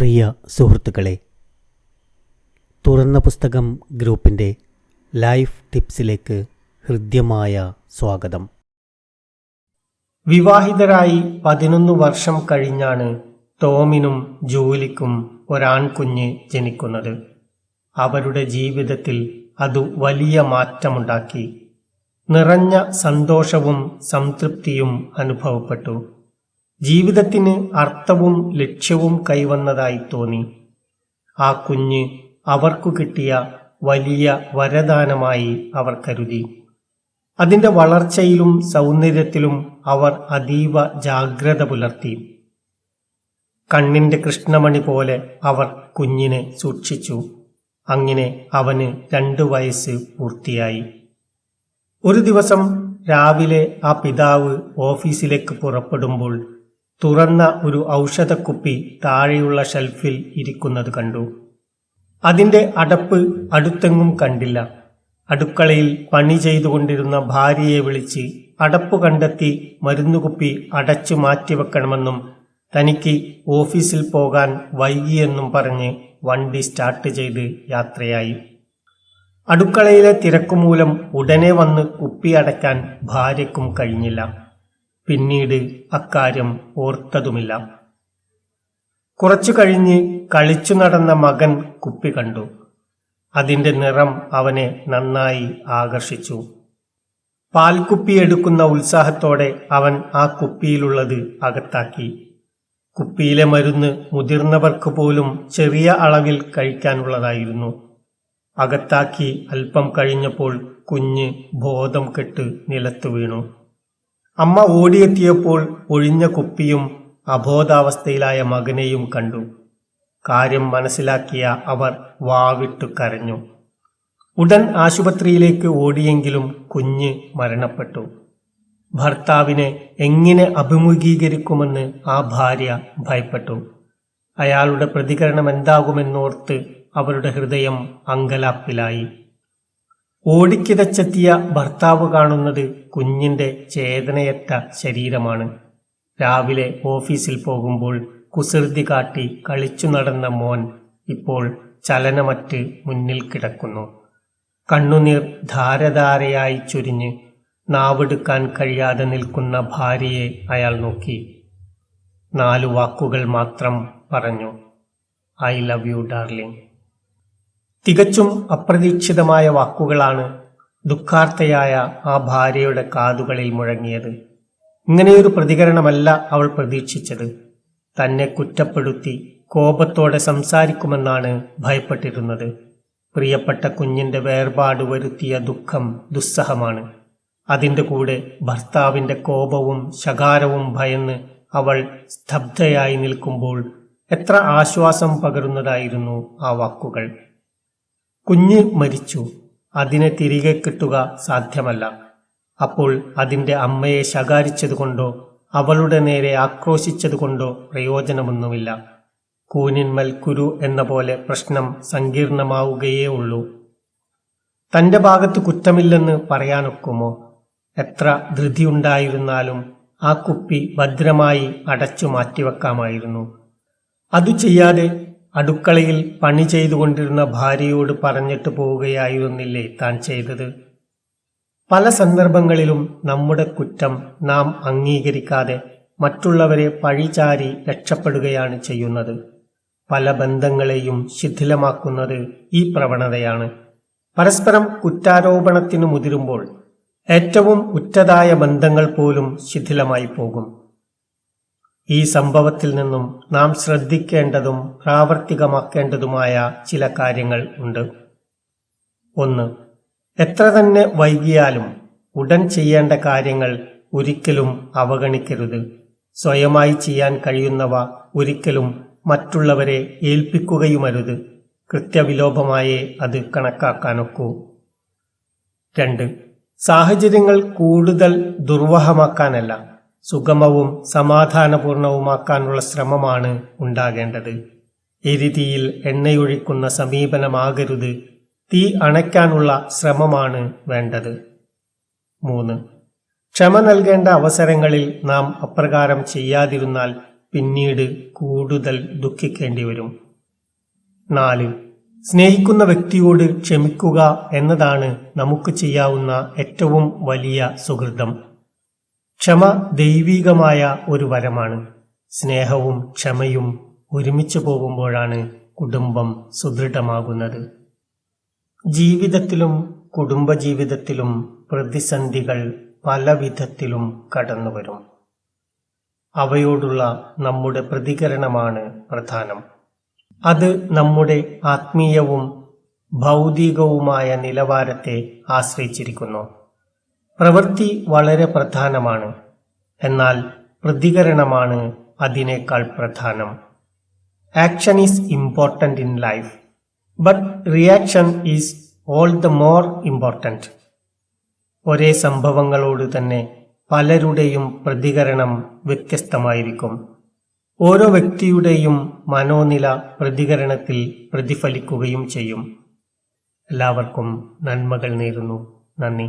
പ്രിയ സുഹൃത്തുക്കളെ, തുറന്ന പുസ്തകം ഗ്രൂപ്പിൻ്റെ ലൈഫ് ടിപ്സിലേക്ക് ഹൃദ്യമായ സ്വാഗതം. വിവാഹിതരായി 11 വർഷം കഴിഞ്ഞാണ് ടോമിനും ജൂലിക്കും ഒരാൺകുഞ്ഞ് ജനിക്കുന്നത്. അവരുടെ ജീവിതത്തിൽ അത് വലിയ മാറ്റമുണ്ടാക്കി. നിറഞ്ഞ സന്തോഷവും സംതൃപ്തിയും അനുഭവപ്പെട്ടു. ജീവിതത്തിന് അർത്ഥവും ലക്ഷ്യവും കൈവന്നതായി തോന്നി. ആ കുഞ്ഞ് അവർക്കു കിട്ടിയ വലിയ വരദാനമായി അവർ കരുതി. അതിന്റെ വളർച്ചയിലും സൗന്ദര്യത്തിലും അവർ അതീവ ജാഗ്രത പുലർത്തി. കണ്ണിന്റെ കൃഷ്ണമണി പോലെ അവർ കുഞ്ഞിനെ സൂക്ഷിച്ചു. അങ്ങനെ അവന് 2 വയസ്സ് പൂർത്തിയായി. ഒരു ദിവസം രാവിലെ ആ പിതാവ് ഓഫീസിലേക്ക് പുറപ്പെടുമ്പോൾ തുറന്ന ഒരു ഔഷധക്കുപ്പി താഴെയുള്ള ഷെൽഫിൽ ഇരിക്കുന്നത് കണ്ടു. അതിന്റെ അടപ്പ് അടുത്തെങ്ങും കണ്ടില്ല. അടുക്കളയിൽ പണി ചെയ്തുകൊണ്ടിരുന്ന ഭാര്യയെ വിളിച്ച് അടപ്പ് കണ്ടെത്തി മരുന്നുകുപ്പി അടച്ചു മാറ്റിവെക്കണമെന്നും തനിക്ക് ഓഫീസിൽ പോകാൻ വൈകിയെന്നും പറഞ്ഞ് വണ്ടി സ്റ്റാർട്ട് ചെയ്ത് യാത്രയായി. അടുക്കളയിലെ തിരക്കുമൂലം ഉടനെ വന്ന് കുപ്പി അടയ്ക്കാൻ ഭാര്യയ്ക്കും കഴിഞ്ഞില്ല. പിന്നീട് അക്കാര്യം ഓർത്തതുമില്ല. കുറച്ചു കഴിഞ്ഞ് കളിച്ചു നടന്ന മകൻ കുപ്പി കണ്ടു. അതിന്റെ നിറം അവനെ നന്നായി ആകർഷിച്ചു. പാൽക്കുപ്പി എടുക്കുന്ന ഉത്സാഹത്തോടെ അവൻ ആ കുപ്പിയിലുള്ളത് അകത്താക്കി. കുപ്പിയിലെ മരുന്ന് മുതിർന്നവർക്ക് പോലും ചെറിയ അളവിൽ കഴിക്കാനുള്ളതായിരുന്നു. അകത്താക്കി അല്പം കഴിഞ്ഞപ്പോൾ കുഞ്ഞ് ബോധം കെട്ട് നിലത്തു വീണു. അമ്മ ഓടിയെത്തിയപ്പോൾ ഒഴിഞ്ഞ കുപ്പിയും അബോധാവസ്ഥയിലായ മകനെയും കണ്ടു. കാര്യം മനസ്സിലാക്കിയ അവർ വാവിട്ടു കരഞ്ഞു. ഉടൻ ആശുപത്രിയിലേക്ക് ഓടിയെങ്കിലും കുഞ്ഞ് മരണപ്പെട്ടു. ഭർത്താവിനെ എങ്ങനെ അഭിമുഖീകരിക്കുമെന്ന് ആ ഭാര്യ ഭയപ്പെട്ടു. അയാളുടെ പ്രതികരണം എന്താകുമെന്നോർത്ത് അവരുടെ ഹൃദയം അങ്കലാപ്പിലായി. ഓടിക്കിതച്ചെത്തിയ ഭർത്താവ് കാണുന്നത് കുഞ്ഞിന്റെ ചേതനയറ്റ ശരീരമാണ്. രാവിലെ ഓഫീസിൽ പോകുമ്പോൾ കുസൃതി കാട്ടി കളിച്ചു നടന്ന മോൻ ഇപ്പോൾ ചലനമറ്റ് മുന്നിൽ കിടക്കുന്നു. കണ്ണുനീർ ധാരധാരയായി ചൊരിഞ്ഞ് നാവെടുക്കാൻ കഴിയാതെ നിൽക്കുന്ന ഭാര്യയെ അയാൾ നോക്കി. 4 വാക്കുകൾ മാത്രം പറഞ്ഞു: ഐ ലവ് യു ഡാർലിംഗ്. തികച്ചും അപ്രതീക്ഷിതമായ വാക്കുകളാണ് ദുഃഖാർത്തയായ ആ ഭാര്യയുടെ കാതുകളിൽ മുഴങ്ങിയത്. ഇങ്ങനെയൊരു പ്രതികരണമല്ല അവൾ പ്രതീക്ഷിച്ചത്. തന്നെ കുറ്റപ്പെടുത്തി കോപത്തോടെ സംസാരിക്കുമെന്നാണ് ഭയപ്പെട്ടിരുന്നത്. പ്രിയപ്പെട്ട കുഞ്ഞിന്റെ വേർപാട് വരുത്തിയ ദുഃഖം ദുസ്സഹമാണ്. അതിന്റെ കൂടെ ഭർത്താവിന്റെ കോപവും ശകാരവും ഭയന്ന് അവൾ സ്തബ്ധയായി നിൽക്കുമ്പോൾ എത്ര ആശ്വാസം പകരുന്നതായിരുന്നു ആ വാക്കുകൾ. കുഞ്ഞ് മരിച്ചു. അതിനെ തിരികെ കിട്ടുക സാധ്യമല്ല. അപ്പോൾ അതിന്റെ അമ്മയെ ശകാരിച്ചതുകൊണ്ടോ അവളുടെ നേരെ ആക്രോശിച്ചതുകൊണ്ടോ പ്രയോജനമൊന്നുമില്ല. കൂനിന്മേൽ കുരു എന്ന പോലെ പ്രശ്നം സങ്കീർണമാവുകയേ ഉള്ളൂ. തന്റെ ഭാഗത്ത് കുറ്റമില്ലെന്ന് പറയാനൊക്കുമോ? എത്ര ധൃതിയുണ്ടായിരുന്നാലും ആ കുപ്പി ഭദ്രമായി അടച്ചു മാറ്റിവെക്കാമായിരുന്നു. അതു ചെയ്യാതെ അടുക്കളയിൽ പണി ചെയ്തുകൊണ്ടിരുന്ന ഭാര്യയോട് പറഞ്ഞിട്ട് പോവുകയായിരുന്നില്ലേ താൻ ചെയ്തത്? പല സന്ദർഭങ്ങളിലും നമ്മുടെ കുറ്റം നാം അംഗീകരിക്കാതെ മറ്റുള്ളവരെ പഴിചാരി രക്ഷപ്പെടുകയാണ് ചെയ്യുന്നത്. പല ബന്ധങ്ങളെയും ശിഥിലമാക്കുന്നത് ഈ പ്രവണതയാണ്. പരസ്പരം കുറ്റാരോപണത്തിന് മുതിരുമ്പോൾ ഏറ്റവും ഉറ്റതായ ബന്ധങ്ങൾ പോലും ശിഥിലമായി പോകും. ഈ സംഭവത്തിൽ നിന്നും നാം ശ്രദ്ധിക്കേണ്ടതും പ്രാവർത്തികമാക്കേണ്ടതുമായ ചില കാര്യങ്ങൾ ഉണ്ട്. 1. എത്ര തന്നെ വൈകിയാലും ഉടൻ ചെയ്യേണ്ട കാര്യങ്ങൾ ഒരിക്കലും അവഗണിക്കരുത്. സ്വയമായി ചെയ്യാൻ കഴിയുന്നവ ഒരിക്കലും മറ്റുള്ളവരെ ഏൽപ്പിക്കുകയുമരുത്. കൃത്യവിലോപമായേ അത് കണക്കാക്കാനൊക്കൂ. 2. സാഹചര്യങ്ങൾ കൂടുതൽ ദുർവഹമാക്കാനല്ല, സുഗമവും സമാധാനപൂർണവുമാക്കാനുള്ള ശ്രമമാണ് ഉണ്ടാകേണ്ടത്. എരിതിയിൽ എണ്ണയൊഴിക്കുന്ന സമീപനമാകരുത്. തീ അണയ്ക്കാനുള്ള ശ്രമമാണ് വേണ്ടത്. 3. ക്ഷമ നൽകേണ്ട അവസരങ്ങളിൽ നാം അപ്രകാരം ചെയ്യാതിരുന്നാൽ പിന്നീട് കൂടുതൽ ദുഃഖിക്കേണ്ടി വരും. 4. സ്നേഹിക്കുന്ന വ്യക്തിയോട് ക്ഷമിക്കുക എന്നതാണ് നമുക്ക് ചെയ്യാവുന്ന ഏറ്റവും വലിയ സുഹൃതം. ക്ഷമ ദൈവികമായ ഒരു വരമാണ്. സ്നേഹവും ക്ഷമയും ഒരുമിച്ച് പോകുമ്പോഴാണ് കുടുംബം സുദൃഢമാകുന്നത്. ജീവിതത്തിലും കുടുംബജീവിതത്തിലും പ്രതിസന്ധികൾ പല വിധത്തിലും കടന്നുവരും. അവയോടുള്ള നമ്മുടെ പ്രതികരണമാണ് പ്രധാനം. അത് നമ്മുടെ ആത്മീയവും ഭൗതികവുമായ നിലവാരത്തെ ആശ്രയിച്ചിരിക്കുന്നു. പ്രവൃത്തി വളരെ പ്രധാനമാണ്, എന്നാൽ പ്രതികരണമാണ് അതിനേക്കാൾ പ്രധാനം. Action is important in life, but reaction is all the more important. ഒരേ സംഭവങ്ങളോട് തന്നെ പലരുടെയും പ്രതികരണം വ്യത്യസ്തമായിരിക്കും. ഓരോ വ്യക്തിയുടെയും മനോനില പ്രതികരണത്തിൽ പ്രതിഫലിക്കുകയും ചെയ്യും. എല്ലാവർക്കും നന്മകൾ നേരുന്നു. നന്ദി.